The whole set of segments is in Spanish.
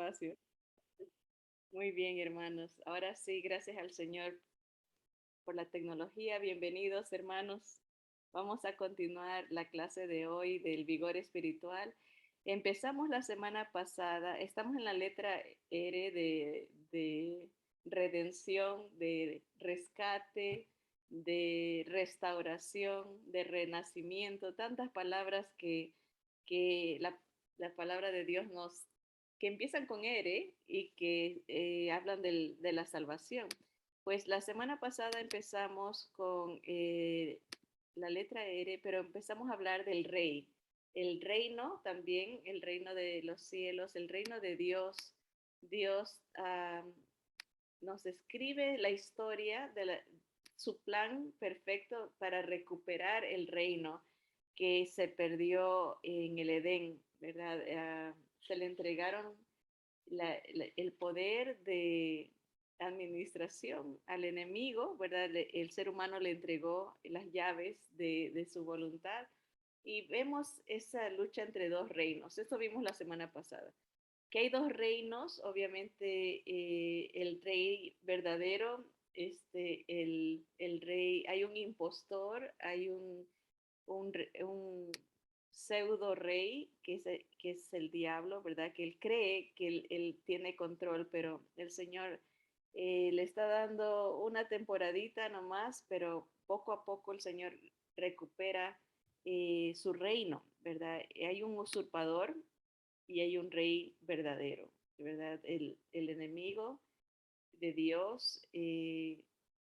espacio. Muy bien, hermanos. Ahora sí, gracias al Señor por la tecnología. Bienvenidos, hermanos. Vamos a continuar la clase de hoy del vigor espiritual. Empezamos la semana pasada, estamos en la letra R de redención, de rescate, de restauración, de renacimiento, tantas palabras que la palabra de Dios nos, que empiezan con R y que hablan de la salvación. Pues la semana pasada empezamos con la letra R, pero empezamos a hablar del rey, el reino también, el reino de los cielos, el reino de Dios. Dios nos describe la historia su plan perfecto para recuperar el reino que se perdió en el Edén, ¿verdad? Se le entregaron el poder de administración al enemigo, ¿verdad? El ser humano le entregó las llaves de su voluntad y vemos esa lucha entre dos reinos. Esto vimos la semana pasada. Que hay dos reinos, obviamente el rey verdadero, el rey, hay un impostor, hay un pseudo rey que es el diablo, ¿verdad? Que él cree que él tiene control, pero el Señor le está dando una temporadita nomás, pero poco a poco el Señor recupera su reino, ¿verdad? Hay un usurpador y hay un rey verdadero, ¿verdad? El enemigo de Dios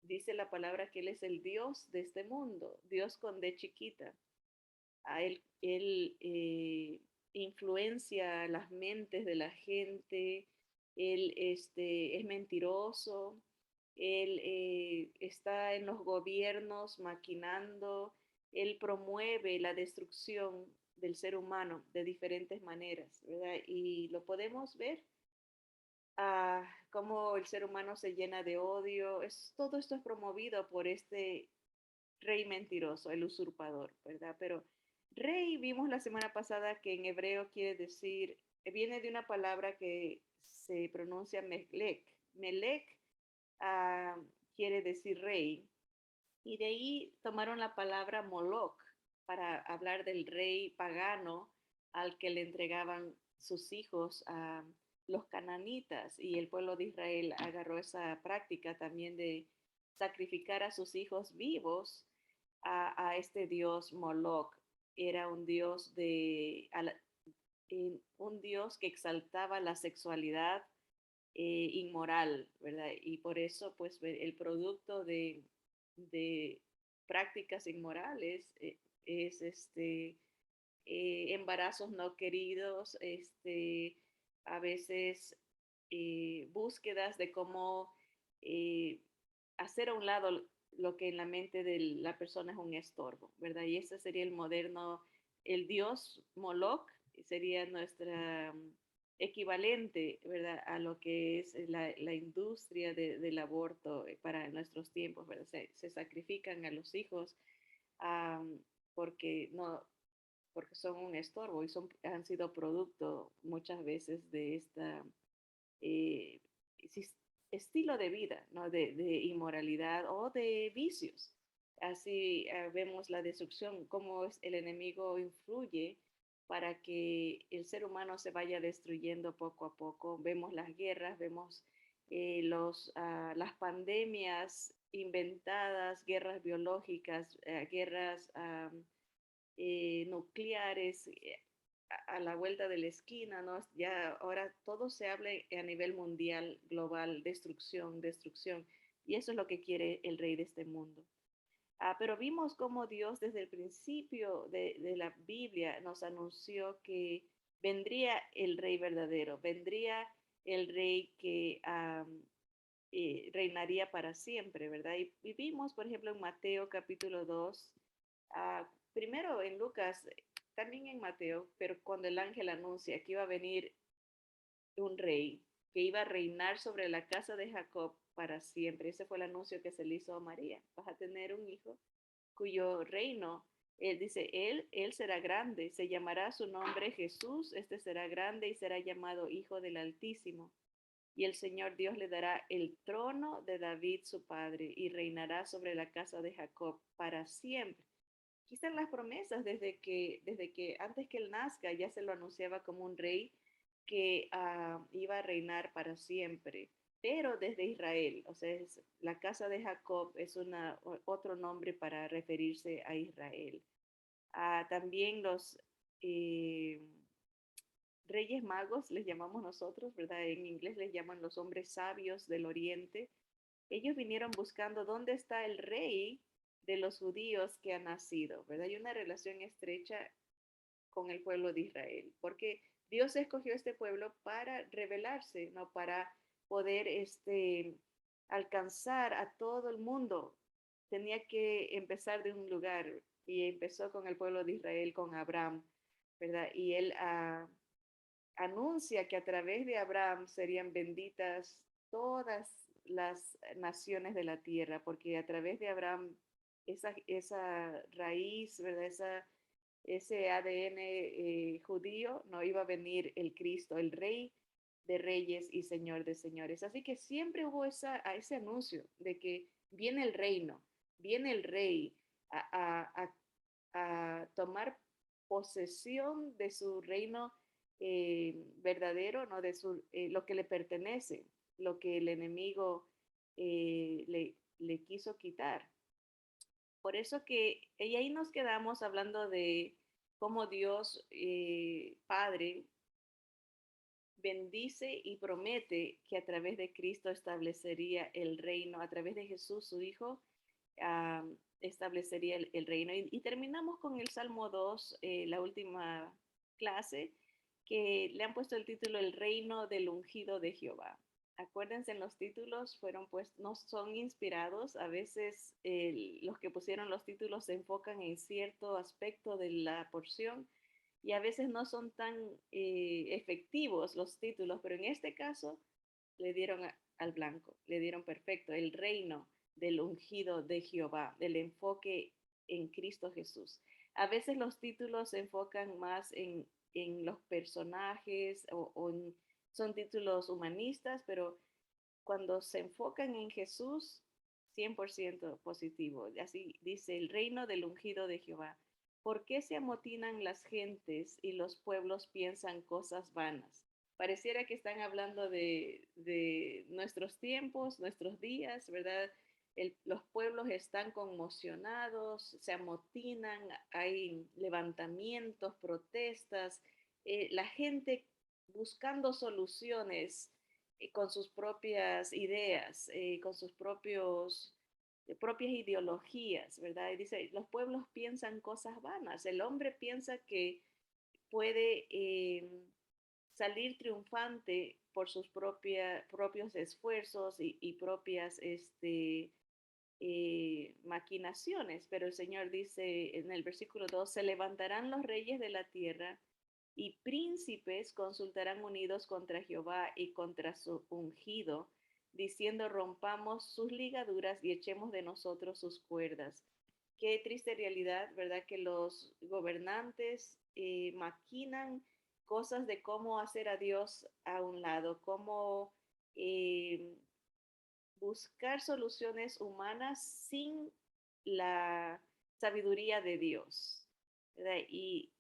dice la palabra que Él es el Dios de este mundo, Dios con D chiquita. A él influencia las mentes de la gente, él es mentiroso, él está en los gobiernos maquinando, él promueve la destrucción del ser humano de diferentes maneras, ¿verdad? Y lo podemos ver, cómo el ser humano se llena de odio, todo esto es promovido por este rey mentiroso, el usurpador, ¿verdad? Pero rey vimos la semana pasada que en hebreo quiere decir, viene de una palabra que se pronuncia melech. Melech uh, quiere decir rey. Y de ahí tomaron la palabra Moloch para hablar del rey pagano al que le entregaban sus hijos a los cananitas. Y el pueblo de Israel agarró esa práctica también de sacrificar a sus hijos vivos a este dios Moloch. Era un dios un dios que exaltaba la sexualidad inmoral, ¿verdad? Y por eso, pues, el producto de prácticas inmorales es embarazos no queridos, a veces búsquedas de cómo eh, hacer a un lado lo que en la mente de la persona es un estorbo, ¿verdad? Y ese sería el moderno, el dios Moloch sería nuestra equivalente, ¿verdad? A lo que es la industria del aborto para nuestros tiempos, ¿verdad? Se sacrifican a los hijos um, porque no, porque son un estorbo y han sido producto muchas veces de esta eh, estilo de vida, ¿no? De inmoralidad o de vicios. Así vemos la destrucción, cómo el enemigo influye para que el ser humano se vaya destruyendo poco a poco. Vemos las guerras, vemos las pandemias inventadas, guerras biológicas, guerras nucleares a la vuelta de la esquina, ¿no? Ya ahora todo se habla a nivel mundial, global, destrucción, destrucción, y eso es lo que quiere el rey de este mundo. Pero vimos cómo Dios desde el principio de la Biblia nos anunció que vendría el rey verdadero, vendría el rey que reinaría para siempre, ¿verdad? Y vimos, por ejemplo, en Mateo capítulo 2, primero en Lucas, también en Mateo, pero cuando el ángel anuncia que iba a venir un rey, que iba a reinar sobre la casa de Jacob para siempre. Ese fue el anuncio que se le hizo a María. Vas a tener un hijo cuyo reino Él dice, él será grande, se llamará su nombre Jesús, este será grande y será llamado Hijo del Altísimo. Y el Señor Dios le dará el trono de David su padre y reinará sobre la casa de Jacob para siempre. Aquí están las promesas desde que antes que él nazca ya se lo anunciaba como un rey que iba a reinar para siempre, pero desde Israel, o sea, la casa de Jacob es otro nombre para referirse a Israel. También los eh, reyes magos, les llamamos nosotros, ¿verdad? En inglés les llaman los hombres sabios del oriente. Ellos vinieron buscando dónde está el rey de los judíos que ha nacido, ¿verdad? Hay una relación estrecha con el pueblo de Israel, porque Dios escogió este pueblo para revelarse, no para poder alcanzar a todo el mundo. Tenía que empezar de un lugar y empezó con el pueblo de Israel, con Abraham, ¿verdad? Y él anuncia que a través de Abraham serían benditas todas las naciones de la tierra, porque a través de Abraham esa raíz, ¿verdad? Ese ADN judío, no iba a venir el Cristo, el Rey de Reyes y Señor de Señores. Así que siempre hubo ese anuncio de que viene el reino, viene el Rey a tomar posesión de su reino verdadero, ¿no? Lo que le pertenece, lo que el enemigo le quiso quitar. Por eso y ahí nos quedamos hablando de cómo Dios Padre bendice y promete que a través de Cristo establecería el reino, a través de Jesús, su Hijo, establecería el reino. Y terminamos con el Salmo 2, la última clase, que le han puesto el título El reino del ungido de Jehová. Acuérdense, en los títulos no son inspirados. A veces los que pusieron los títulos se enfocan en cierto aspecto de la porción y a veces no son tan efectivos los títulos, pero en este caso le dieron al blanco, le dieron perfecto, el reino del ungido de Jehová, del enfoque en Cristo Jesús. A veces los títulos se enfocan más en los personajes son títulos humanistas, pero cuando se enfocan en Jesús, 100% positivo. Así dice, el reino del ungido de Jehová. ¿Por qué se amotinan las gentes y los pueblos piensan cosas vanas? Pareciera que están hablando de nuestros tiempos, nuestros días, ¿verdad? Los pueblos están conmocionados, se amotinan, hay levantamientos, protestas, la gente buscando soluciones con sus propias ideas, con sus propias ideologías, ¿verdad? Y dice, los pueblos piensan cosas vanas, el hombre piensa que puede salir triunfante por sus propios esfuerzos y propias maquinaciones, pero el Señor dice en el versículo 2, se levantarán los reyes de la tierra y príncipes consultarán unidos contra Jehová y contra su ungido, diciendo, rompamos sus ligaduras y echemos de nosotros sus cuerdas. Qué triste realidad, ¿verdad? Que los gobernantes maquinan cosas de cómo hacer a Dios a un lado, cómo eh, buscar soluciones humanas sin la sabiduría de Dios, ¿verdad? Y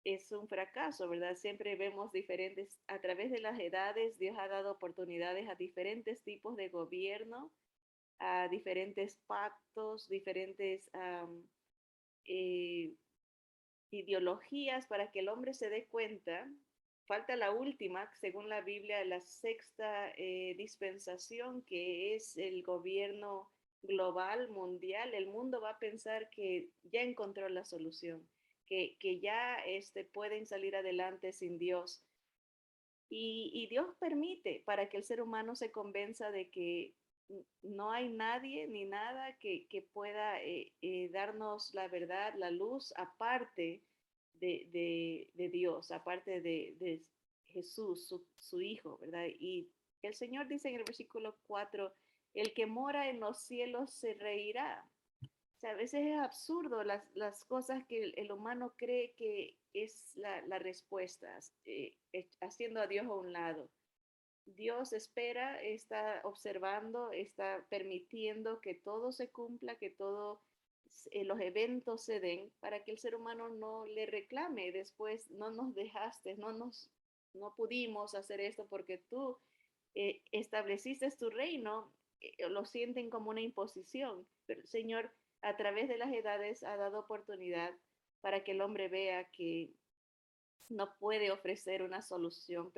es un fracaso, ¿verdad? Siempre vemos a través de las edades, Dios ha dado oportunidades a diferentes tipos de gobierno, a diferentes pactos, diferentes eh, ideologías para que el hombre se dé cuenta. Falta la última, según la Biblia, la sexta dispensación, que es el gobierno global, mundial. El mundo va a pensar que ya encontró la solución, que ya pueden salir adelante sin Dios. Y Dios permite para que el ser humano se convenza de que no hay nadie ni nada que pueda darnos la verdad, la luz, aparte de Dios, aparte de Jesús, su Hijo, ¿verdad? Y el Señor dice en el versículo 4, el que mora en los cielos se reirá. O sea, a veces es absurdo las cosas que el humano cree que es la respuesta, haciendo a Dios a un lado. Dios espera, está observando, está permitiendo que todo se cumpla, que todos los eventos se den para que el ser humano no le reclame después, no nos dejaste, no pudimos hacer esto porque tú estableciste tu reino, lo sienten como una imposición, pero el Señor a través de las edades ha dado oportunidad para que el hombre vea que no puede ofrecer una solución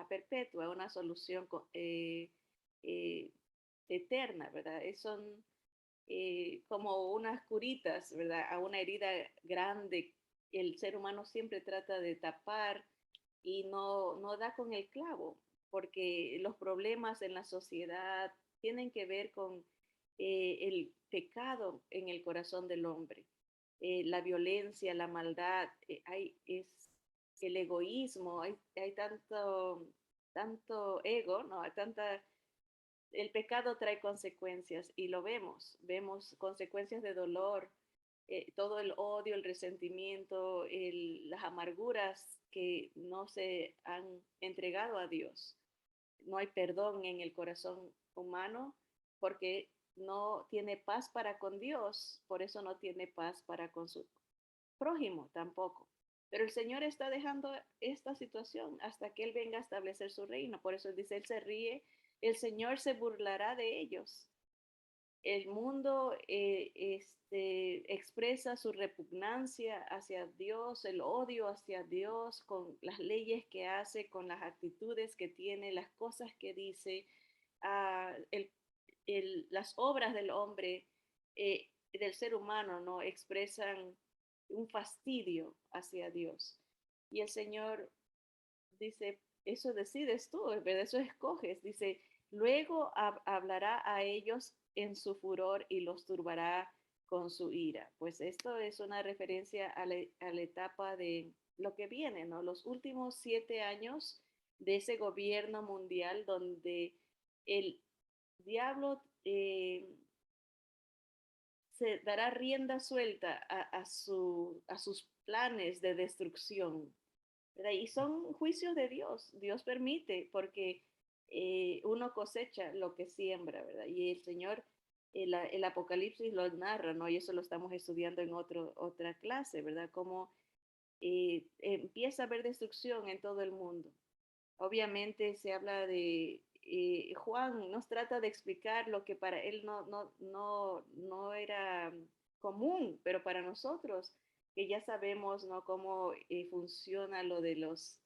perpetua, una solución eh, eterna, ¿verdad? Son como unas curitas, ¿verdad? A una herida grande, el ser humano siempre trata de tapar y no da con el clavo, porque los problemas en la sociedad tienen que ver con el pecado en el corazón del hombre, la violencia, la maldad, es el egoísmo, hay tanto ego, ¿no? Hay tanta el pecado trae consecuencias y lo vemos consecuencias de dolor, todo el odio, el resentimiento, las amarguras que no se han entregado a Dios. No hay perdón en el corazón humano porque no tiene paz para con Dios, por eso no tiene paz para con su prójimo tampoco. Pero el Señor está dejando esta situación hasta que Él venga a establecer su reino. Por eso dice, Él se ríe, el Señor se burlará de ellos. El mundo expresa su repugnancia hacia Dios, el odio hacia Dios, con las leyes que hace, con las actitudes que tiene, las cosas que dice, las obras del hombre, del ser humano, ¿no? Expresan un fastidio hacia Dios. Y el Señor dice, eso decides tú, ¿verdad? Eso escoges. Dice, luego hablará a ellos en su furor y los turbará con su ira. Pues esto es una referencia a la etapa de lo que viene, ¿no? Los últimos 7 años de ese gobierno mundial donde el diablo se dará rienda suelta a sus planes de destrucción, ¿verdad? Y son juicios de Dios. Dios permite porque uno cosecha lo que siembra, ¿verdad? Y el Señor, el Apocalipsis lo narra, ¿no? Y eso lo estamos estudiando en otra clase, ¿verdad? Cómo empieza a haber destrucción en todo el mundo. Obviamente se habla de, Juan nos trata de explicar lo que para él no era común, pero para nosotros, que ya sabemos, ¿no? Cómo funciona lo de los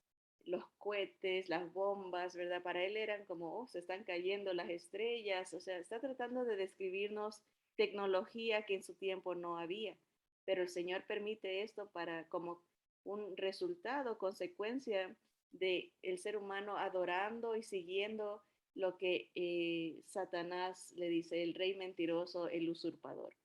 cohetes, las bombas, ¿verdad? Para él eran como, oh, se están cayendo las estrellas, o sea, está tratando de describirnos tecnología que en su tiempo no había, pero el Señor permite esto para como un resultado, consecuencia de el ser humano adorando y siguiendo lo que Satanás le dice, el rey mentiroso, el usurpador.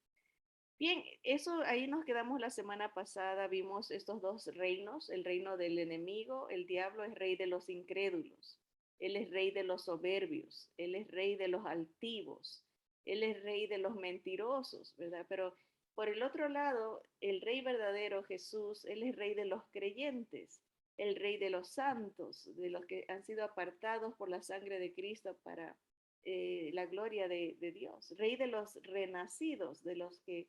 Bien, eso ahí nos quedamos la semana pasada, vimos estos dos reinos, el reino del enemigo, el diablo es rey de los incrédulos, él es rey de los soberbios, él es rey de los altivos, él es rey de los mentirosos, ¿verdad? Pero por el otro lado, el rey verdadero, Jesús, él es rey de los creyentes, el rey de los santos, de los que han sido apartados por la sangre de Cristo para la gloria de Dios, rey de los renacidos, de los que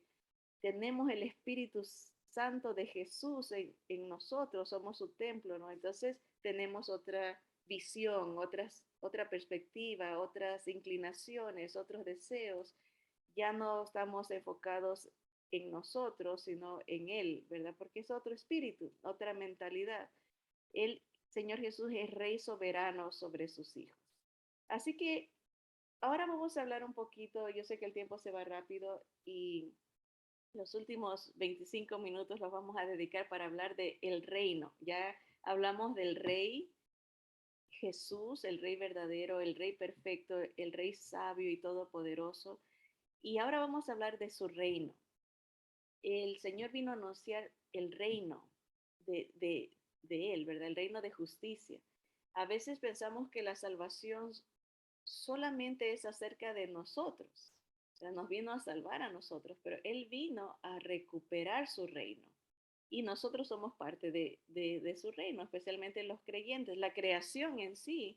tenemos el Espíritu Santo de Jesús en nosotros, somos su templo, ¿no? Entonces tenemos otra visión, otra perspectiva, otras inclinaciones, otros deseos. Ya no estamos enfocados en nosotros, sino en Él, ¿verdad? Porque es otro espíritu, otra mentalidad. El Señor Jesús es Rey soberano sobre sus hijos. Así que ahora vamos a hablar un poquito, yo sé que el tiempo se va rápido y los últimos 25 minutos los vamos a dedicar para hablar de el reino. Ya hablamos del rey Jesús, el rey verdadero, el rey perfecto, el rey sabio y todopoderoso. Y ahora vamos a hablar de su reino. El Señor vino a anunciar el reino de Él, ¿verdad? El reino de justicia. A veces pensamos que la salvación solamente es acerca de nosotros, O sea, nos vino a salvar a nosotros, pero Él vino a recuperar su reino. Y nosotros somos parte de su reino, especialmente los creyentes. La creación en sí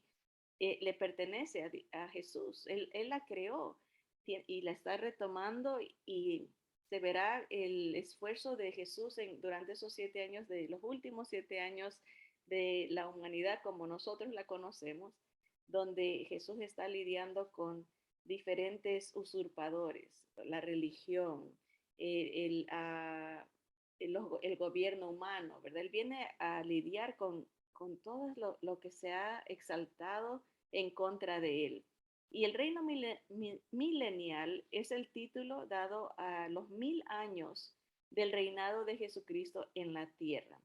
le pertenece a Jesús. Él la creó y la está retomando y se verá el esfuerzo de Jesús durante esos 7 años, de los últimos 7 años de la humanidad como nosotros la conocemos, donde Jesús está lidiando con diferentes usurpadores, la religión, el, ah, el gobierno humano, ¿verdad? Él viene a lidiar con todo lo que se ha exaltado en contra de él. Y el reino milenial es el título dado a los 1000 años del reinado de Jesucristo en la tierra.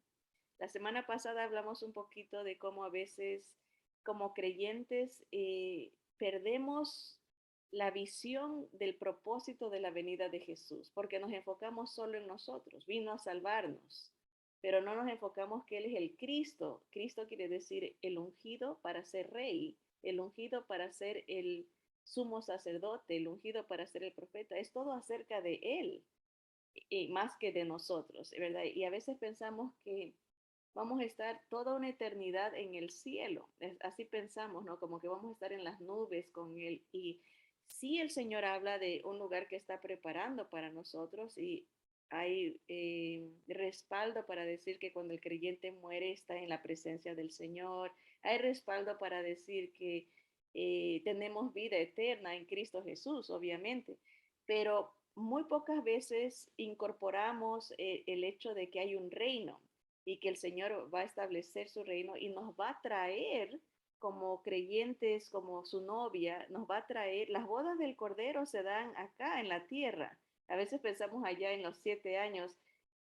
La semana pasada hablamos un poquito de cómo a veces como creyentes perdemos la visión del propósito de la venida de Jesús, porque nos enfocamos solo en nosotros, vino a salvarnos, pero no nos enfocamos que Él es el Cristo. Cristo quiere decir el ungido para ser rey, el ungido para ser el sumo sacerdote, el ungido para ser el profeta. Es todo acerca de Él, y más que de nosotros, ¿verdad? Y a veces pensamos que vamos a estar toda una eternidad en el cielo. Así pensamos, ¿no? Como que vamos a estar en las nubes con Él. Y sí, el Señor habla de un lugar que está preparando para nosotros y hay respaldo para decir que cuando el creyente muere está en la presencia del Señor. Hay respaldo para decir que tenemos vida eterna en Cristo Jesús, obviamente. Pero muy pocas veces incorporamos el hecho de que hay un reino y que el Señor va a establecer su reino y nos va a traer como creyentes, como su novia, nos va a traer, las bodas del Cordero se dan acá en la tierra. A veces pensamos allá en los 7 años.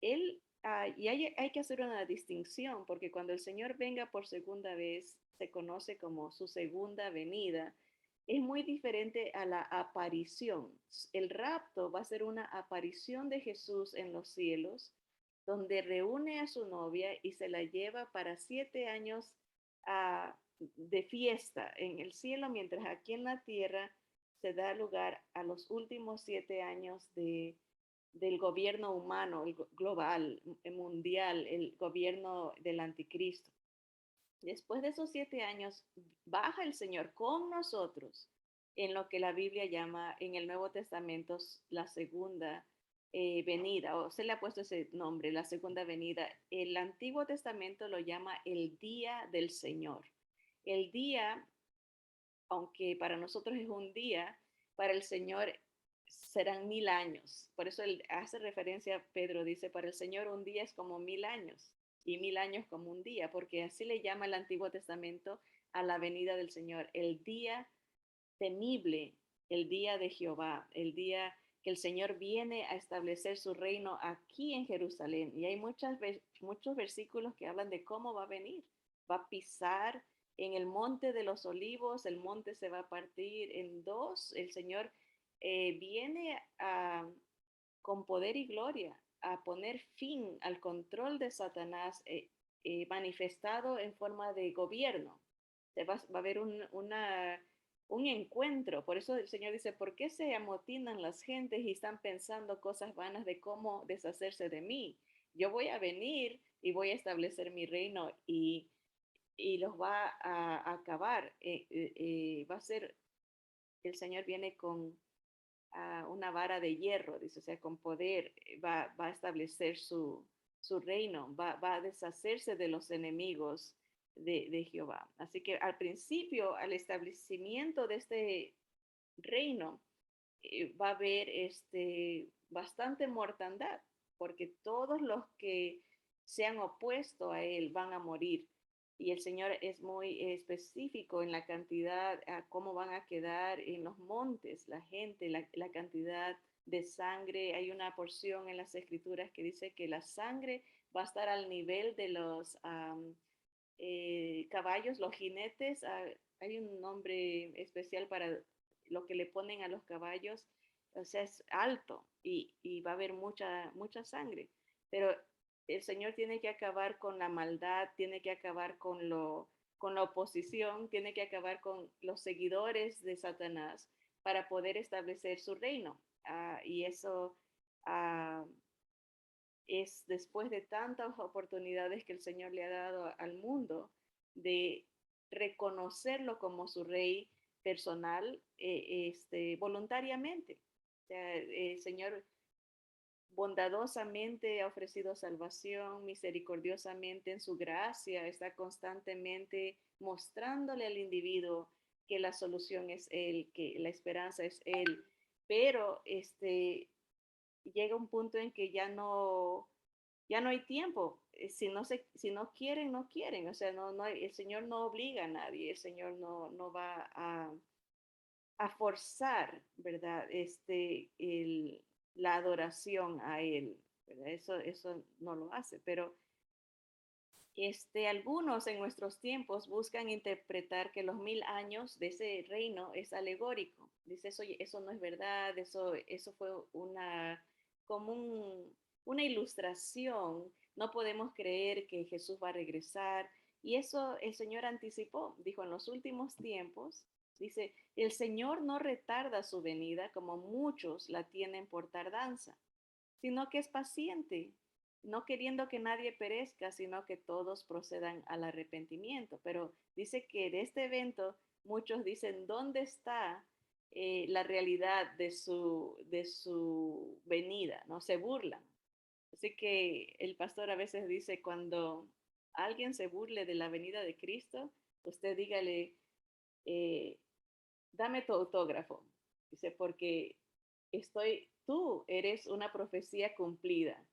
Y hay que hacer una distinción, porque cuando el Señor venga por segunda vez, se conoce como su segunda venida, es muy diferente a la aparición. El rapto va a ser una aparición de Jesús en los cielos, donde reúne a su novia y se la lleva para 7 años de fiesta en el cielo, mientras aquí en la tierra se da lugar a los últimos 7 años del gobierno humano, el global, el mundial, el gobierno del anticristo. Después de esos 7 años, baja el Señor con nosotros en lo que la Biblia llama en el Nuevo Testamento la segunda venida, o se le ha puesto ese nombre, la segunda venida. El Antiguo Testamento lo llama el día del Señor. El día, aunque para nosotros es un día, para el Señor serán 1000 años. Por eso él hace referencia, Pedro dice, para el Señor un día es como 1000 años y 1000 años como un día, porque así le llama el Antiguo Testamento a la venida del Señor, el día temible, el día de Jehová, el día que el Señor viene a establecer su reino aquí en Jerusalén. Y hay muchos versículos que hablan de cómo va a venir. Va a pisar en el monte de los olivos, el monte se va a partir en dos. El Señor viene con poder y gloria a poner fin al control de Satanás manifestado en forma de gobierno. Va a haber un encuentro. Por eso el Señor dice, ¿por qué se amotinan las gentes y están pensando cosas vanas de cómo deshacerse de mí? Yo voy a venir y voy a establecer mi reino y los va a acabar. Va a ser, el Señor viene con una vara de hierro, dice, o sea, con poder, va a establecer su reino, va a deshacerse de los enemigos de Jehová. Así que al principio, al establecimiento de este reino, va a haber bastante mortandad, porque todos los que se han opuesto a él van a morir. Y el Señor es muy específico en la cantidad, a cómo van a quedar en los montes la gente, la cantidad de sangre. Hay una porción en las escrituras que dice que la sangre va a estar al nivel de los caballos, los jinetes. Hay un nombre especial para lo que le ponen a los caballos, o sea, es alto y va a haber mucha sangre. Pero el Señor tiene que acabar con la maldad, tiene que acabar con la oposición, tiene que acabar con los seguidores de Satanás, para poder establecer su reino. Y eso ah, es después de tantas oportunidades que el Señor le ha dado al mundo de reconocerlo como su rey personal voluntariamente. O sea, el Señor bondadosamente ha ofrecido salvación, misericordiosamente en su gracia, está constantemente mostrándole al individuo que la solución es Él, que la esperanza es Él, pero llega un punto en que ya no hay tiempo. Si no quieren, no quieren. O sea, el Señor no obliga a nadie, el Señor no va a forzar, ¿verdad? La adoración a Él, ¿verdad? Eso no lo hace, pero algunos en nuestros tiempos buscan interpretar que los 1000 años de ese reino es alegórico. Dice, eso no es verdad, eso fue como una ilustración. No podemos creer que Jesús va a regresar. Y eso el Señor anticipó. Dijo, en los últimos tiempos, dice, el Señor no retarda su venida como muchos la tienen por tardanza, sino que es paciente, no queriendo que nadie perezca, sino que todos procedan al arrepentimiento. Pero dice que de este evento muchos dicen, ¿dónde está la realidad de su venida? ¿No? Se burlan. Así que el pastor a veces dice, cuando alguien se burle de la venida de Cristo, usted dígale, eh, dame tu autógrafo. Dice, porque tú eres una profecía cumplida.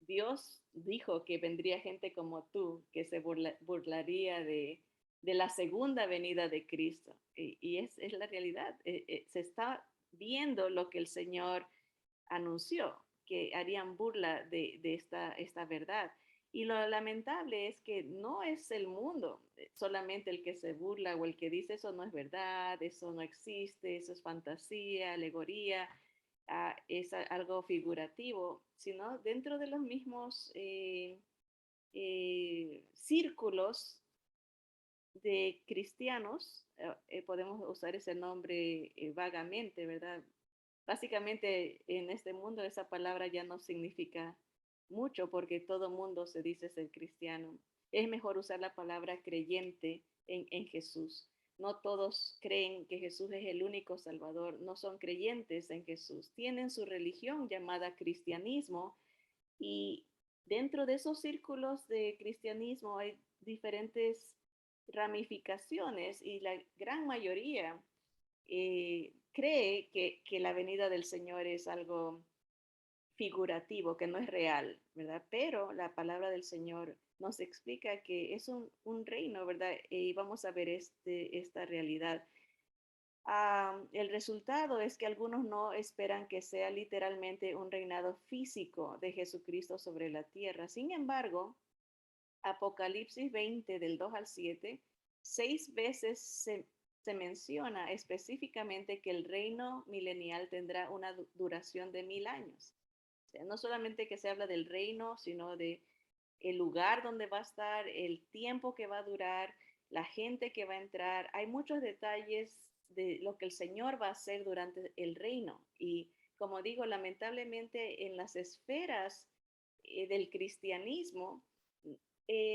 Dios dijo que vendría gente como tú, que se burlaría de la segunda venida de Cristo. Y es la realidad. Se está viendo lo que el Señor anunció, que harían burla de esta verdad. Y lo lamentable es que no es el mundo solamente el que se burla o el que dice eso no es verdad, eso no existe, eso es fantasía, alegoría, es algo figurativo, sino dentro de los mismos círculos de cristianos, podemos usar ese nombre vagamente, ¿verdad? Básicamente en este mundo esa palabra ya no significa mucho porque todo mundo se dice ser cristiano. Es mejor usar la palabra creyente en Jesús. No todos creen que Jesús es el único Salvador, no son creyentes en Jesús. Tienen su religión llamada cristianismo y dentro de esos círculos de cristianismo hay diferentes ramificaciones y la gran mayoría cree que la venida del Señor es algo figurativo, que no es real, ¿verdad? Pero la palabra del Señor nos explica que es un reino, ¿verdad? Y vamos a ver esta realidad. El resultado es que algunos no esperan que sea literalmente un reinado físico de Jesucristo sobre la tierra. Sin embargo, Apocalipsis 20 del 2 al 7, 6 veces se menciona específicamente que el reino milenial tendrá una duración de 1000 años. O sea, no solamente que se habla del reino, sino de el lugar donde va a estar, el tiempo que va a durar, la gente que va a entrar. Hay muchos detalles de lo que el Señor va a hacer durante el reino. Y como digo, lamentablemente en las esferas del cristianismo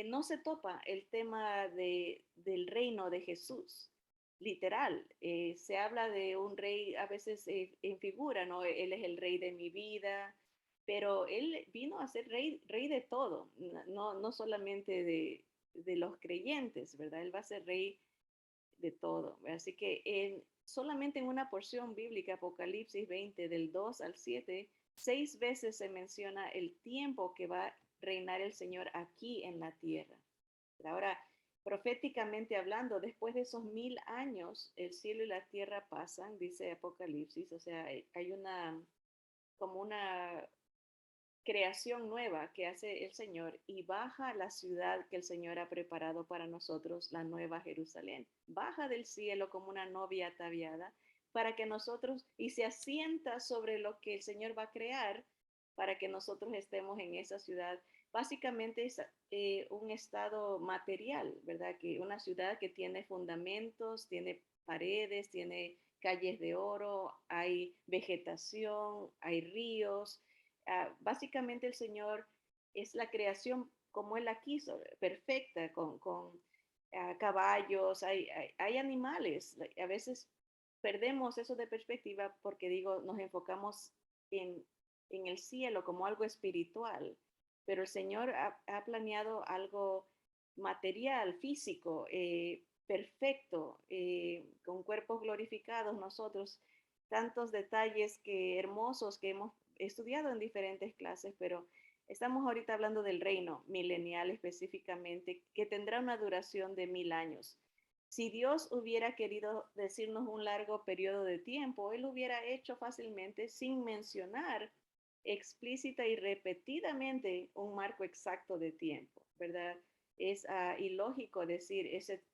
no se topa el tema del reino de Jesús. Literal, se habla de un rey a veces en figura, ¿no? Él es el rey de mi vida, pero él vino a ser rey de todo, no solamente de los creyentes, ¿verdad? Él va a ser rey de todo. Así que solamente en una porción bíblica, Apocalipsis 20, del 2 al 7, 6 veces se menciona el tiempo que va a reinar el Señor aquí en la tierra. Ahora, proféticamente hablando, después de esos 1000 años, el cielo y la tierra pasan, dice Apocalipsis, o sea, hay como una creación nueva que hace el Señor y baja a la ciudad que el Señor ha preparado para nosotros, la nueva Jerusalén. Baja del cielo como una novia ataviada para que nosotros, y se asienta sobre lo que el Señor va a crear para que nosotros estemos en esa ciudad básicamente es un estado material, ¿verdad? Que una ciudad que tiene fundamentos, tiene paredes, tiene calles de oro, hay vegetación, hay ríos. Básicamente el Señor es la creación como Él la quiso, perfecta, con caballos, hay animales. A veces perdemos eso de perspectiva porque digo, nos enfocamos en el cielo como algo espiritual, pero el Señor ha planeado algo material, físico, perfecto, con cuerpos glorificados nosotros, tantos detalles que hermosos que hemos estudiado en diferentes clases, pero estamos ahorita hablando del reino milenial específicamente, que tendrá una duración de 1000 años. Si Dios hubiera querido decirnos un largo periodo de tiempo, Él hubiera hecho fácilmente sin mencionar explícita y repetidamente un marco exacto de tiempo, ¿verdad? Es ilógico decir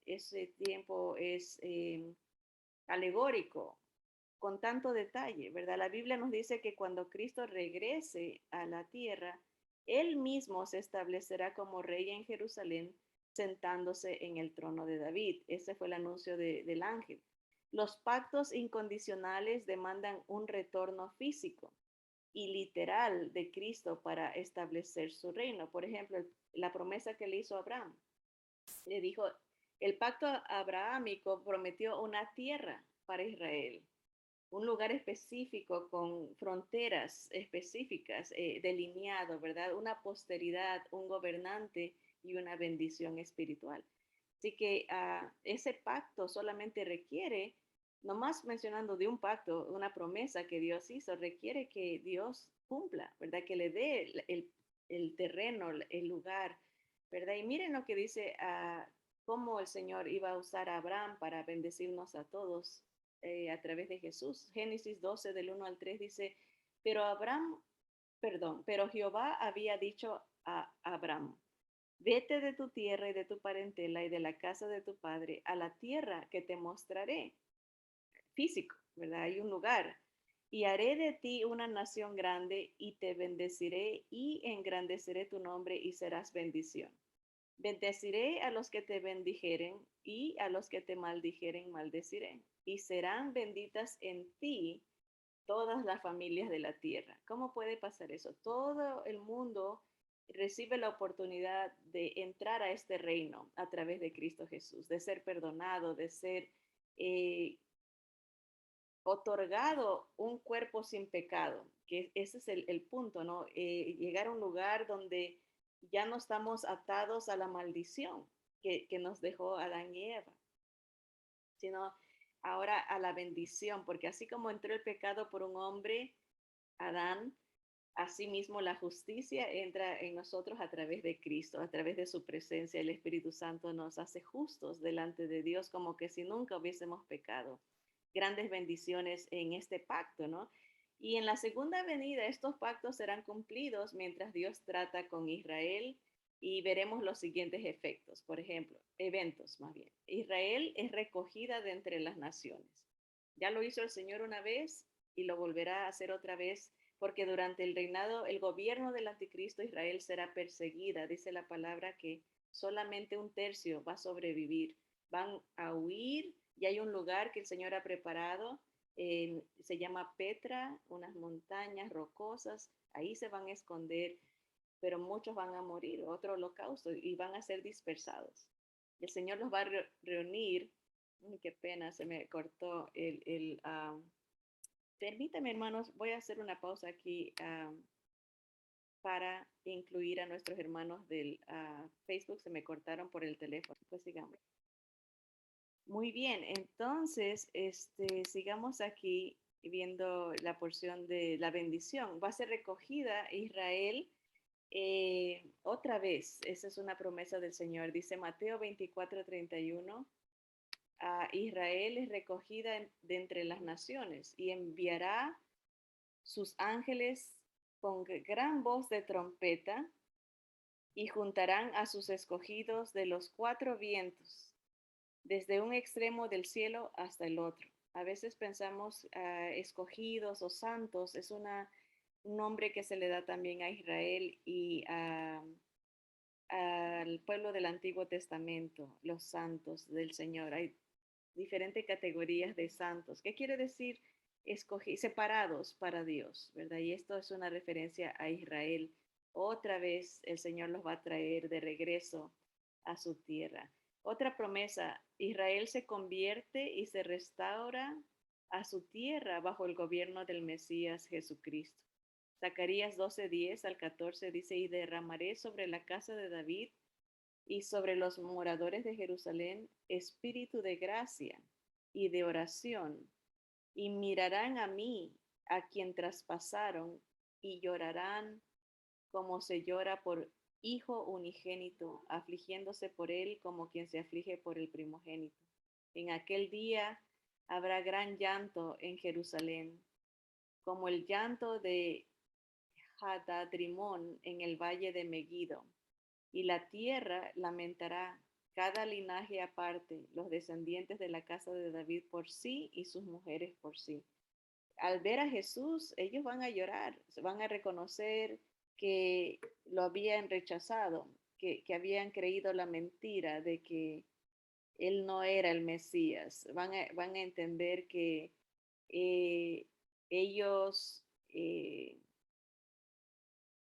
ese tiempo es alegórico, con tanto detalle, ¿verdad? La Biblia nos dice que cuando Cristo regrese a la tierra, Él mismo se establecerá como rey en Jerusalén, sentándose en el trono de David. Ese fue el anuncio del ángel. Los pactos incondicionales demandan un retorno físico y literal de Cristo para establecer su reino. Por ejemplo, la promesa que le hizo a Abraham. Le dijo, el pacto abrahámico prometió una tierra para Israel, un lugar específico con fronteras específicas, delineado, ¿verdad? Una posteridad, un gobernante y una bendición espiritual. Así que ese pacto solamente requiere, nomás mencionando de un pacto, una promesa que Dios hizo, requiere que Dios cumpla, ¿verdad? Que le dé el terreno, el lugar, ¿verdad? Y miren lo que dice, cómo el Señor iba a usar a Abraham para bendecirnos a todos a través de Jesús. Génesis 12 del 1 al 3 dice, pero pero Jehová había dicho a Abraham, vete de tu tierra y de tu parentela y de la casa de tu padre a la tierra que te mostraré. Físico, ¿verdad? Hay un lugar. Y haré de ti una nación grande y te bendeciré y engrandeceré tu nombre y serás bendición. Bendeciré a los que te bendijeren y a los que te maldijeren maldeciré. Y serán benditas en ti todas las familias de la tierra. ¿Cómo puede pasar eso? Todo el mundo recibe la oportunidad de entrar a este reino a través de Cristo Jesús, de ser perdonado, de ser eh, otorgado un cuerpo sin pecado, que ese es el punto, ¿no? Llegar a un lugar donde ya no estamos atados a la maldición que nos dejó Adán y Eva, sino ahora a la bendición, porque así como entró el pecado por un hombre, Adán, asimismo la justicia entra en nosotros a través de Cristo, a través de su presencia. El Espíritu Santo nos hace justos delante de Dios como que si nunca hubiésemos pecado. Grandes bendiciones en este pacto, ¿no? Y en la segunda venida estos pactos serán cumplidos mientras Dios trata con Israel y veremos los siguientes efectos. Por ejemplo, eventos más bien. Israel es recogida de entre las naciones. Ya lo hizo el Señor una vez y lo volverá a hacer otra vez porque durante el reinado, el gobierno del anticristo, Israel será perseguida. Dice la palabra que solamente un tercio va a sobrevivir. Van a huir y hay un lugar que el Señor ha preparado, se llama Petra, unas montañas rocosas, ahí se van a esconder, pero muchos van a morir, otro holocausto, y van a ser dispersados. El Señor los va a reunir. Qué pena, se me cortó permítame, hermanos, voy a hacer una pausa aquí para incluir a nuestros hermanos del Facebook. Se me cortaron por el teléfono. Pues sigamos. Muy bien, entonces, sigamos aquí viendo la porción de la bendición. Va a ser recogida Israel otra vez. Esa es una promesa del Señor. Dice Mateo 24:31. Israel es recogida de entre las naciones y enviará sus ángeles con gran voz de trompeta y juntarán a sus escogidos de los cuatro vientos, desde un extremo del cielo hasta el otro. A veces pensamos escogidos o santos, es un nombre que se le da también a Israel y al pueblo del Antiguo Testamento, los santos del Señor. Hay diferentes categorías de santos. ¿Qué quiere decir? Separados para Dios, ¿verdad? Y esto es una referencia a Israel. Otra vez el Señor los va a traer de regreso a su tierra. Otra promesa, Israel se convierte y se restaura a su tierra bajo el gobierno del Mesías Jesucristo. Zacarías 12:10 al 14 dice, y derramaré sobre la casa de David y sobre los moradores de Jerusalén espíritu de gracia y de oración, y mirarán a mí, a quien traspasaron, y llorarán como se llora por hijo unigénito, afligiéndose por él como quien se aflige por el primogénito. En aquel día habrá gran llanto en Jerusalén, como el llanto de Hadadrimón en el valle de Megiddo, y la tierra lamentará cada linaje aparte, los descendientes de la casa de David por sí y sus mujeres por sí. Al ver a Jesús, ellos van a llorar, van a reconocer que lo habían rechazado, que habían creído la mentira de que él no era el Mesías. Van a entender que eh, ellos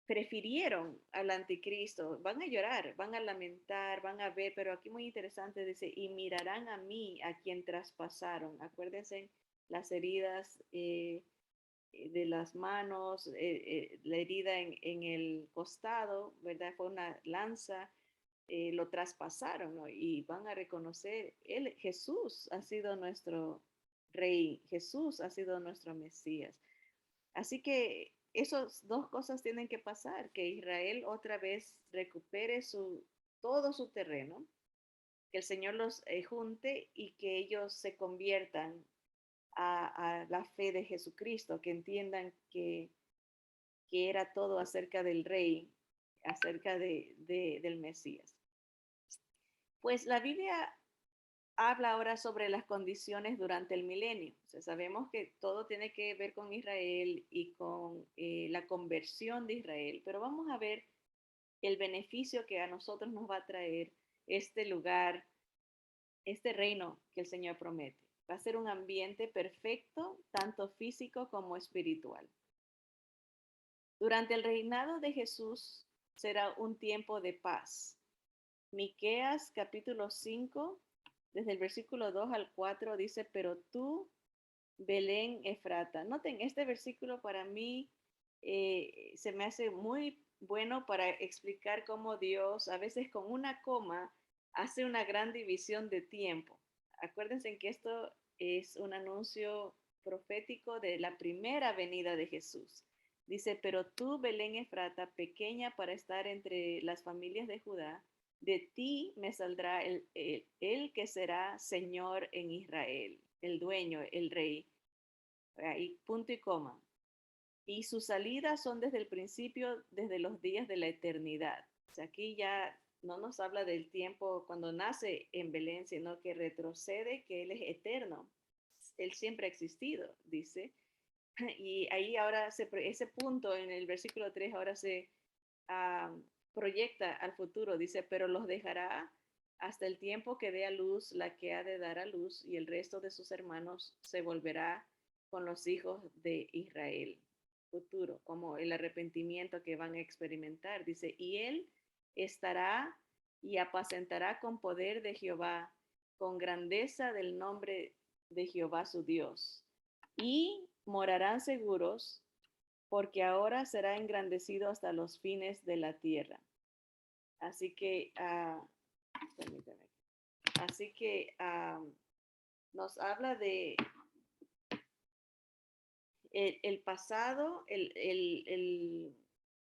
prefirieron al anticristo, van a llorar, van a lamentar, van a ver, pero aquí muy interesante dice, y mirarán a mí, a quien traspasaron. Acuérdense las heridas de las manos, la herida en el costado, ¿verdad? Fue una lanza, lo traspasaron, ¿no? Y van a reconocer, él, Jesús ha sido nuestro rey, Jesús ha sido nuestro Mesías. Así que esas dos cosas tienen que pasar, que Israel otra vez recupere todo su terreno, que el Señor los junte y que ellos se conviertan a la fe de Jesucristo, que entiendan que era todo acerca del rey, acerca del Mesías. Pues la Biblia habla ahora sobre las condiciones durante el milenio. O sea, sabemos que todo tiene que ver con Israel y con la conversión de Israel, pero vamos a ver el beneficio que a nosotros nos va a traer este lugar, este reino que el Señor promete. Va a ser un ambiente perfecto, tanto físico como espiritual. Durante el reinado de Jesús será un tiempo de paz. Miqueas capítulo 5, desde el versículo 2 al 4 dice, pero tú, Belén Efrata. Noten, este versículo para mí se me hace muy bueno para explicar cómo Dios, a veces con una coma, hace una gran división de tiempo. Acuérdense que esto es un anuncio profético de la primera venida de Jesús. Dice, pero tú, Belén Efrata, pequeña para estar entre las familias de Judá, de ti me saldrá el que será Señor en Israel, el dueño, el rey. Ahí, punto y coma. Y sus salidas son desde el principio, desde los días de la eternidad. O sea, aquí ya no nos habla del tiempo cuando nace en Belén, sino que retrocede, que Él es eterno. Él siempre ha existido, dice. Y ahí ahora ese punto en el versículo 3 ahora se uh, proyecta al futuro. Dice, pero los dejará hasta el tiempo que dé a luz la que ha de dar a luz y el resto de sus hermanos se volverá con los hijos de Israel. Futuro, como el arrepentimiento que van a experimentar. Dice, y él estará y apacentará con poder de Jehová, con grandeza del nombre de Jehová su Dios. Y morarán seguros, porque ahora será engrandecido hasta los fines de la tierra. Así que, permítame. Así que nos habla de el pasado,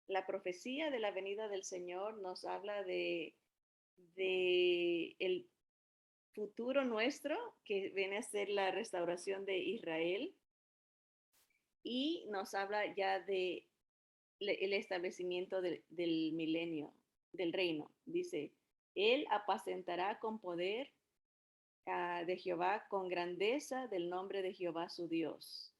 la profecía de la venida del Señor nos habla de el futuro nuestro, que viene a ser la restauración de Israel, y nos habla ya de el establecimiento del milenio, del reino. Dice, él apacentará con poder de Jehová, con grandeza del nombre de Jehová su Dios,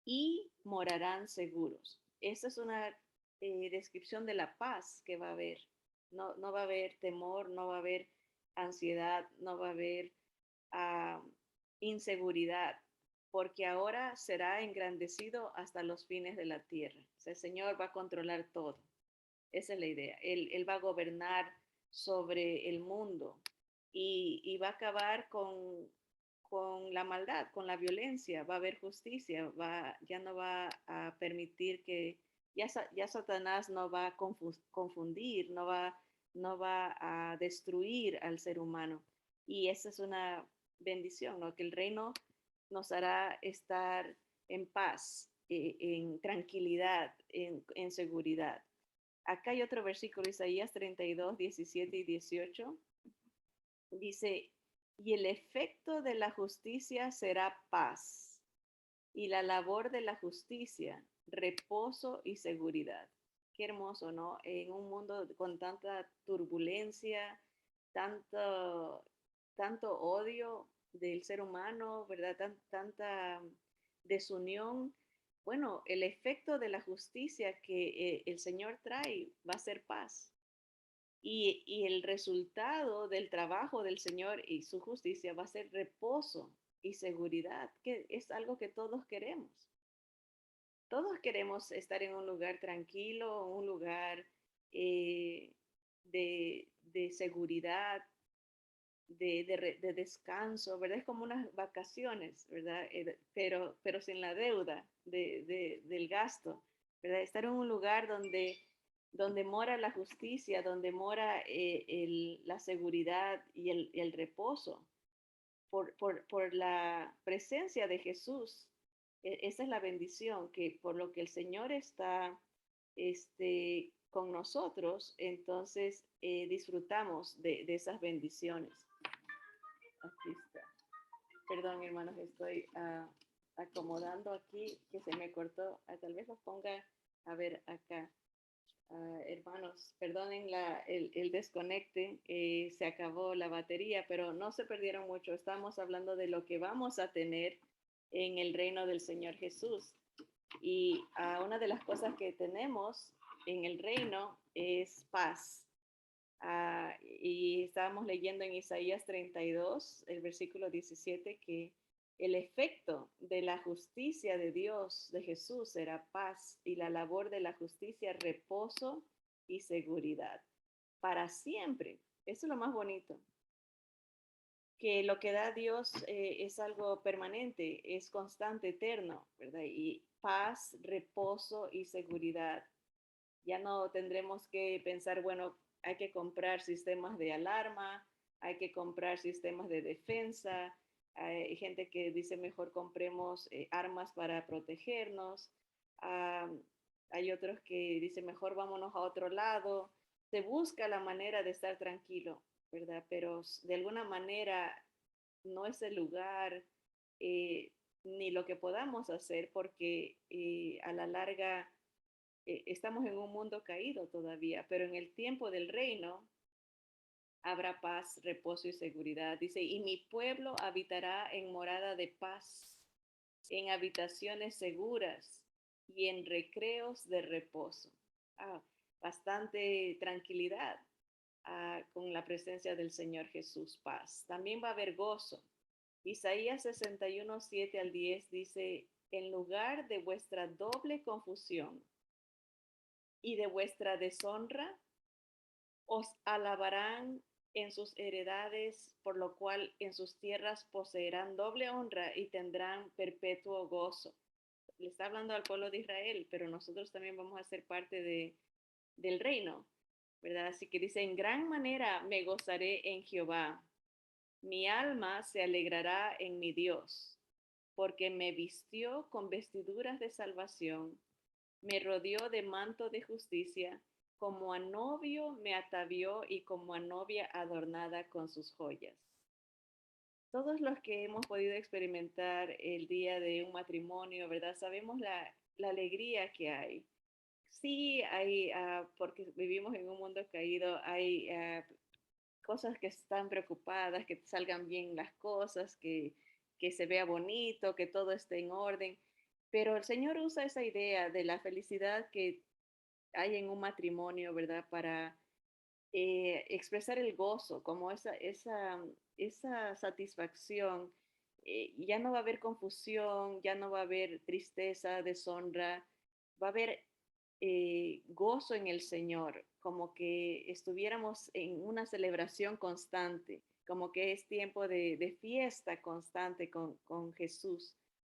y morarán seguros. Esa es una descripción de la paz que va a haber, no va a haber temor, no va a haber ansiedad, no va a haber ah, inseguridad, porque ahora será engrandecido hasta los fines de la tierra. O sea, el Señor va a controlar todo. Esa es la idea. Él va a gobernar sobre el mundo y va a acabar con la maldad, con la violencia. Va a haber justicia. Ya no va a permitir que, ya Satanás no va a confundir, no va a destruir al ser humano. Y esa es una bendición, ¿no? Que el reino nos hará estar en paz, en tranquilidad, en seguridad. Acá hay otro versículo, Isaías 32, 17 y 18. Dice, y el efecto de la justicia será paz, y la labor de la justicia, reposo y seguridad. Qué hermoso, ¿no? En un mundo con tanta turbulencia, tanto, tanto odio del ser humano, ¿verdad? Tanta desunión. Bueno, el efecto de la justicia que el Señor trae va a ser paz. Y el resultado del trabajo del Señor y su justicia va a ser reposo y seguridad, que es algo que todos queremos. Todos queremos estar en un lugar tranquilo, un lugar eh, de seguridad, de descanso, ¿verdad? Es como unas vacaciones, ¿verdad? Pero sin la deuda del gasto, ¿verdad? Estar en un lugar donde mora la justicia, donde mora la seguridad y el reposo por la presencia de Jesús. Esa es la bendición, que por lo que el Señor está con nosotros, entonces disfrutamos de esas bendiciones. Aquí está. Perdón, hermanos, estoy acomodando aquí, que se me cortó. Tal vez los ponga a ver acá. Hermanos, perdonen el desconecte, se acabó la batería, pero no se perdieron mucho. Estamos hablando de lo que vamos a tener en el reino del Señor Jesús. Y una de las cosas que tenemos en el reino es paz. Y estábamos leyendo en Isaías 32, el versículo 17, que el efecto de la justicia de Dios, de Jesús, será paz, y la labor de la justicia, reposo y seguridad para siempre. Eso es lo más bonito, que lo que da Dios es algo permanente, es constante, eterno, ¿verdad? Y paz, reposo y seguridad. Ya no tendremos que pensar, bueno, hay que comprar sistemas de alarma, hay que comprar sistemas de defensa. Hay gente que dice mejor compremos armas para protegernos. Ah, hay otros que dicen mejor vámonos a otro lado. Se busca la manera de estar tranquilo, ¿verdad? Pero de alguna manera no es el lugar ni lo que podamos hacer porque a la larga estamos en un mundo caído todavía, pero en el tiempo del reino habrá paz, reposo y seguridad. Dice, y mi pueblo habitará en morada de paz, en habitaciones seguras y en recreos de reposo. Ah, bastante tranquilidad con la presencia del Señor Jesús, paz. También va a haber gozo. Isaías 61, 7 al 10 dice, en lugar de vuestra doble confusión y de vuestra deshonra, os alabarán en sus heredades, por lo cual en sus tierras poseerán doble honra y tendrán perpetuo gozo. Le está hablando al pueblo de Israel, pero nosotros también vamos a ser parte del reino, ¿verdad? Así que dice, en gran manera me gozaré en Jehová. Mi alma se alegrará en mi Dios, porque me vistió con vestiduras de salvación, me rodeó de manto de justicia, como a novio me atavió y como a novia adornada con sus joyas. Todos los que hemos podido experimentar el día de un matrimonio, ¿verdad? Sabemos la alegría que hay. Sí, hay, porque vivimos en un mundo caído, hay cosas que están preocupadas, que salgan bien las cosas, que se vea bonito, que todo esté en orden. Pero el Señor usa esa idea de la felicidad que hay en un matrimonio, ¿verdad? Para expresar el gozo, como esa satisfacción. Ya no va a haber confusión, ya no va a haber tristeza, deshonra, va a haber gozo en el Señor, como que estuviéramos en una celebración constante, como que es tiempo de fiesta constante con Jesús.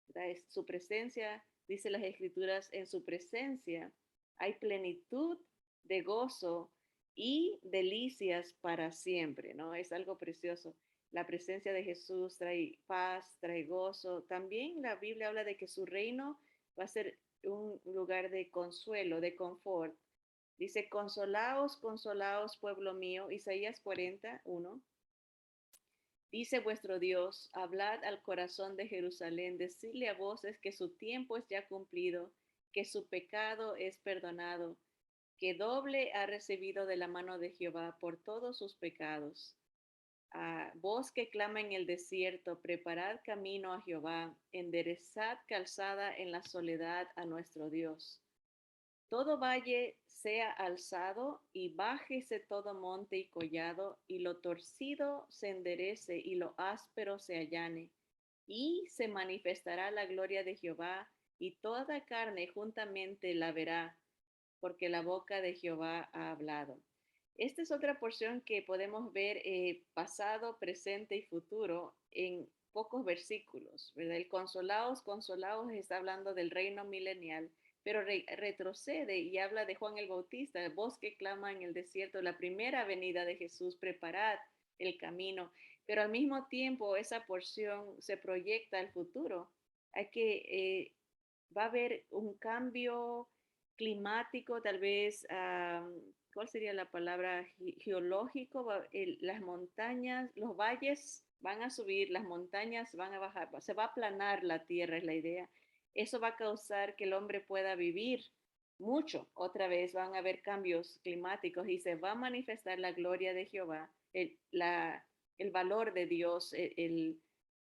¿Verdad? Es su presencia, dice las Escrituras, en su presencia hay plenitud de gozo y delicias para siempre, ¿no? Es algo precioso. La presencia de Jesús trae paz, trae gozo. También la Biblia habla de que su reino va a ser un lugar de consuelo, de confort. Dice, consolaos, consolaos, pueblo mío. Isaías 41. Dice vuestro Dios, hablad al corazón de Jerusalén, decidle a voces que su tiempo es ya cumplido, que su pecado es perdonado, que doble ha recibido de la mano de Jehová por todos sus pecados. Voz que clama en el desierto, preparad camino a Jehová, enderezad calzada en la soledad a nuestro Dios. Todo valle sea alzado y bájese todo monte y collado, y lo torcido se enderece y lo áspero se allane, y se manifestará la gloria de Jehová, y toda carne juntamente la verá, porque la boca de Jehová ha hablado. Esta es otra porción que podemos ver pasado, presente y futuro en pocos versículos, ¿verdad? El consolaos, consolaos está hablando del reino milenial, pero retrocede y habla de Juan el Bautista, voz que clama en el desierto, la primera venida de Jesús, preparad el camino, pero al mismo tiempo esa porción se proyecta al futuro. Hay que, va a haber un cambio climático, tal vez, ¿cuál sería la palabra? Geológico, las montañas, los valles van a subir, las montañas van a bajar, se va a aplanar la tierra, es la idea. Eso va a causar que el hombre pueda vivir mucho. Otra vez van a haber cambios climáticos y se va a manifestar la gloria de Jehová, el valor de Dios,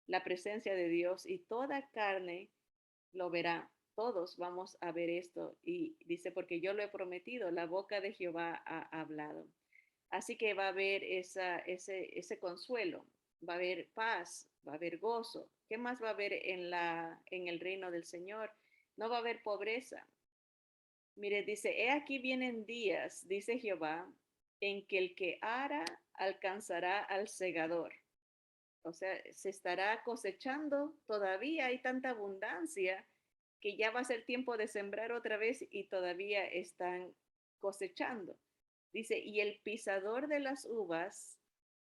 la presencia de Dios y toda carne lo verá. Todos vamos a ver esto y dice, porque yo lo he prometido, la boca de Jehová ha hablado. Así que va a haber ese consuelo, va a haber paz, va a haber gozo. ¿Qué más va a haber en el reino del Señor? No va a haber pobreza. Mire, dice, he aquí vienen días, dice Jehová, en que el que ara alcanzará al segador. O sea, se estará cosechando, todavía hay tanta abundancia que ya va a ser tiempo de sembrar otra vez y todavía están cosechando. Dice, y el pisador de las uvas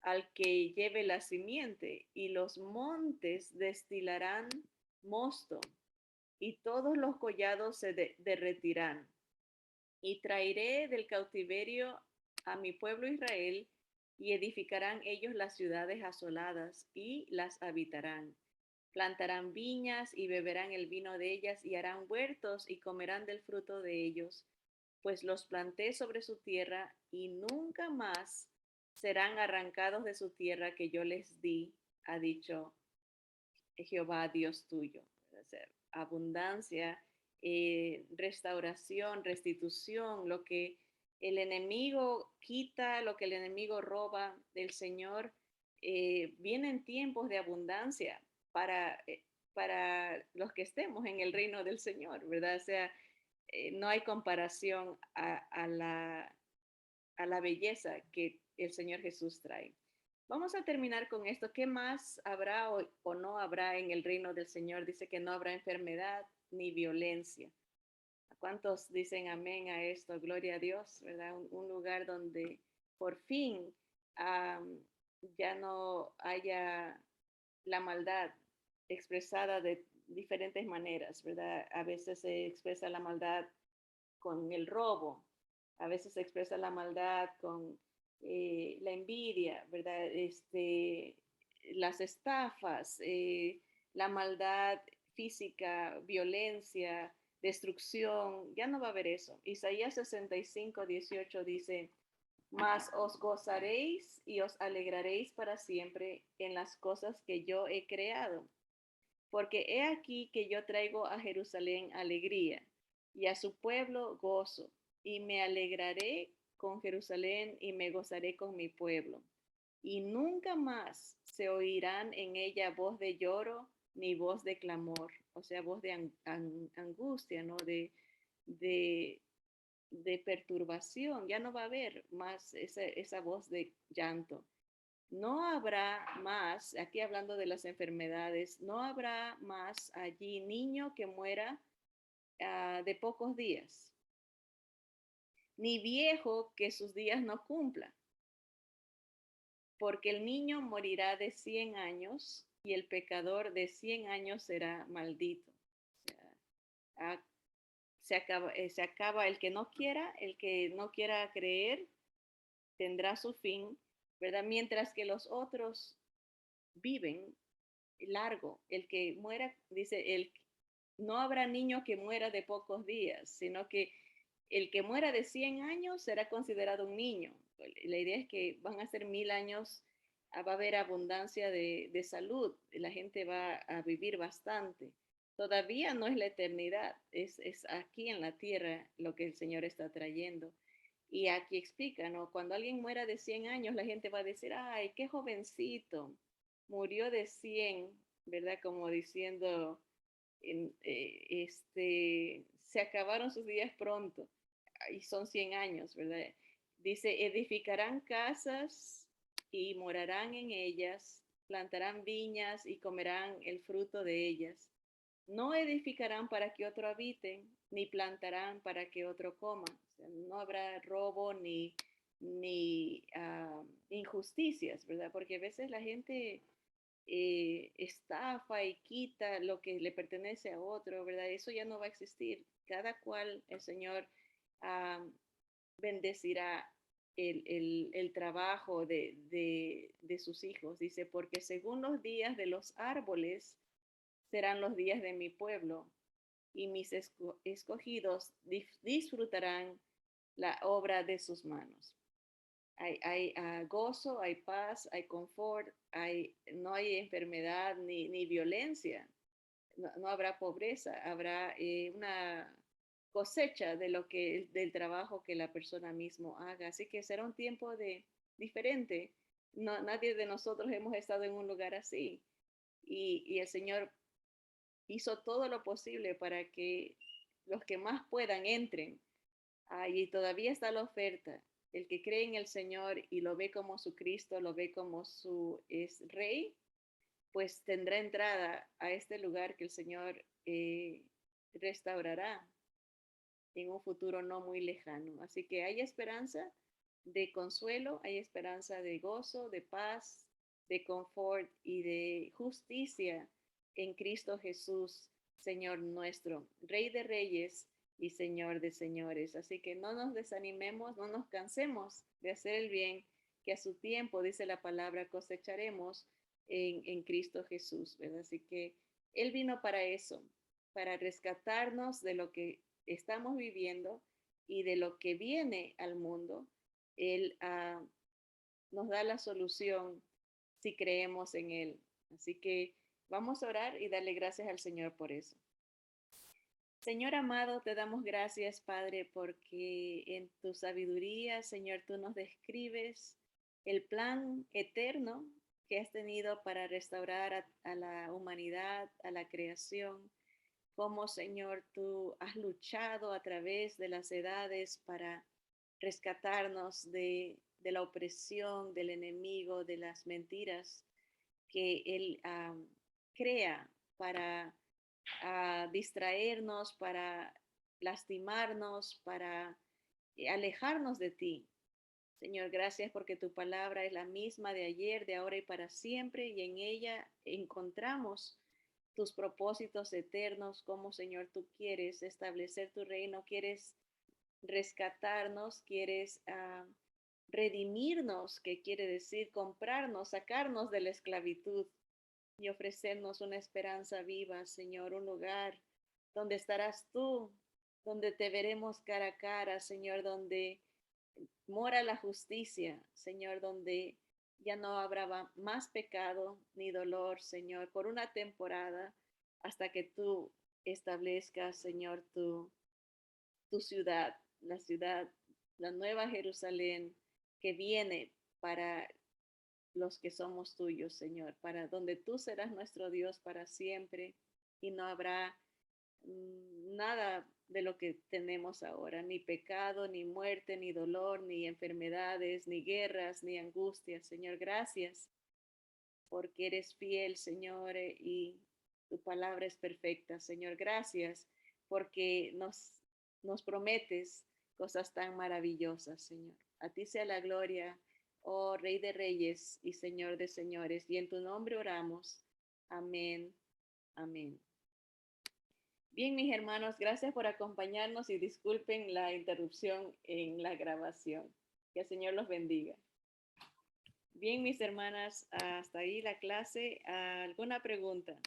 al que lleve la simiente, y los montes destilarán mosto, y todos los collados se derretirán. Y traeré del cautiverio a mi pueblo Israel, y edificarán ellos las ciudades asoladas, y las habitarán. Plantarán viñas y beberán el vino de ellas, y harán huertos y comerán del fruto de ellos, pues los planté sobre su tierra, y nunca más serán arrancados de su tierra que yo les di, ha dicho Jehová Dios tuyo. O sea, abundancia, restauración, restitución, lo que el enemigo quita, lo que el enemigo roba del Señor, vienen tiempos de abundancia para los que estemos en el reino del Señor, ¿verdad? O sea, no hay comparación a la belleza que el Señor Jesús trae. Vamos a terminar con esto. ¿Qué más habrá o no habrá en el reino del Señor? Dice que no habrá enfermedad ni violencia. ¿Cuántos dicen amén a esto? Gloria a Dios, ¿verdad? Un lugar donde por fin um, ya no haya la maldad expresada de diferentes maneras, ¿verdad? A veces se expresa la maldad con el robo, a veces se expresa la maldad con la envidia, ¿verdad? Las estafas, la maldad física, violencia, destrucción, ya no va a haber eso. Isaías 65:18 dice, mas os gozaréis y os alegraréis para siempre en las cosas que yo he creado. Porque he aquí que yo traigo a Jerusalén alegría y a su pueblo gozo, y me alegraré con Jerusalén y me gozaré con mi pueblo. Y nunca más se oirán en ella voz de lloro ni voz de clamor, o sea, voz de angustia, ¿no? De, de perturbación. Ya no va a haber más esa voz de llanto. No habrá más, aquí hablando de las enfermedades, no habrá más allí niño que muera de pocos días, ni viejo que sus días no cumpla, porque el niño morirá de 100 años y el pecador de 100 años será maldito. O sea, se acaba el que no quiera creer, tendrá su fin, ¿verdad? Mientras que los otros viven largo. El que muera, dice, no habrá niño que muera de pocos días, sino que el que muera de 100 años será considerado un niño. La idea es que van a ser 1000 años, va a haber abundancia de salud, la gente va a vivir bastante. Todavía no es la eternidad, es aquí en la tierra lo que el Señor está trayendo. Y aquí explica, ¿no? Cuando alguien muera de 100 años, la gente va a decir, ay, qué jovencito, murió de 100, ¿verdad? Como diciendo, se acabaron sus días pronto, y son 100 años, ¿verdad? Dice, edificarán casas y morarán en ellas, plantarán viñas y comerán el fruto de ellas. No edificarán para que otro habite, ni plantarán para que otro coma. O sea, no habrá robo ni injusticias, ¿verdad? Porque a veces la gente estafa y quita lo que le pertenece a otro, ¿verdad? Eso ya no va a existir. Cada cual, el Señor ah, bendecirá el trabajo de sus hijos. Dice, porque según los días de los árboles serán los días de mi pueblo y mis escogidos disfrutarán la obra de sus manos. Hay gozo, hay paz, hay confort, no hay enfermedad ni violencia, no habrá pobreza, habrá una cosecha del trabajo que la persona mismo haga. Así que será un tiempo diferente. No, nadie de nosotros hemos estado en un lugar así. Y el Señor hizo todo lo posible para que los que más puedan entren. Y todavía está la oferta. El que cree en el Señor y lo ve como su Cristo, lo ve como su Rey, pues tendrá entrada a este lugar que el Señor restaurará en un futuro no muy lejano. Así que hay esperanza de consuelo, hay esperanza de gozo, de paz, de confort y de justicia en Cristo Jesús, Señor nuestro, Rey de Reyes y Señor de Señores. Así que no nos desanimemos, no nos cansemos de hacer el bien, que a su tiempo, dice la palabra, cosecharemos en Cristo Jesús, ¿verdad? Así que Él vino para eso, para rescatarnos de lo que estamos viviendo y de lo que viene al mundo. Él nos da la solución si creemos en Él. Así que vamos a orar y darle gracias al Señor por eso. Señor amado, te damos gracias, Padre, porque en tu sabiduría, Señor, tú nos describes el plan eterno que has tenido para restaurar a la humanidad, a la creación. Cómo, Señor, tú has luchado a través de las edades para rescatarnos de la opresión del enemigo, de las mentiras que él crea para distraernos, para lastimarnos, para alejarnos de ti. Señor, gracias porque tu palabra es la misma de ayer, de ahora y para siempre, y en ella encontramos tus propósitos eternos, como Señor tú quieres establecer tu reino, quieres rescatarnos, quieres redimirnos, que quiere decir comprarnos, sacarnos de la esclavitud y ofrecernos una esperanza viva, Señor, un lugar donde estarás tú, donde te veremos cara a cara, Señor, donde mora la justicia, Señor, donde ya no habrá más pecado ni dolor, Señor, por una temporada hasta que tú establezcas, Señor, tu ciudad, la ciudad la nueva Jerusalén que viene para los que somos tuyos, Señor, para donde tú serás nuestro Dios para siempre y no habrá nada de lo que tenemos ahora, ni pecado, ni muerte, ni dolor, ni enfermedades, ni guerras, ni angustias. Señor, gracias porque eres fiel, Señor, y tu palabra es perfecta. Señor, gracias porque nos prometes cosas tan maravillosas, Señor. A ti sea la gloria, oh Rey de Reyes y Señor de Señores, y en tu nombre oramos. Amén, amén. Bien, mis hermanos, gracias por acompañarnos y disculpen la interrupción en la grabación. Que el Señor los bendiga. Bien, mis hermanas, hasta ahí la clase. ¿Alguna pregunta?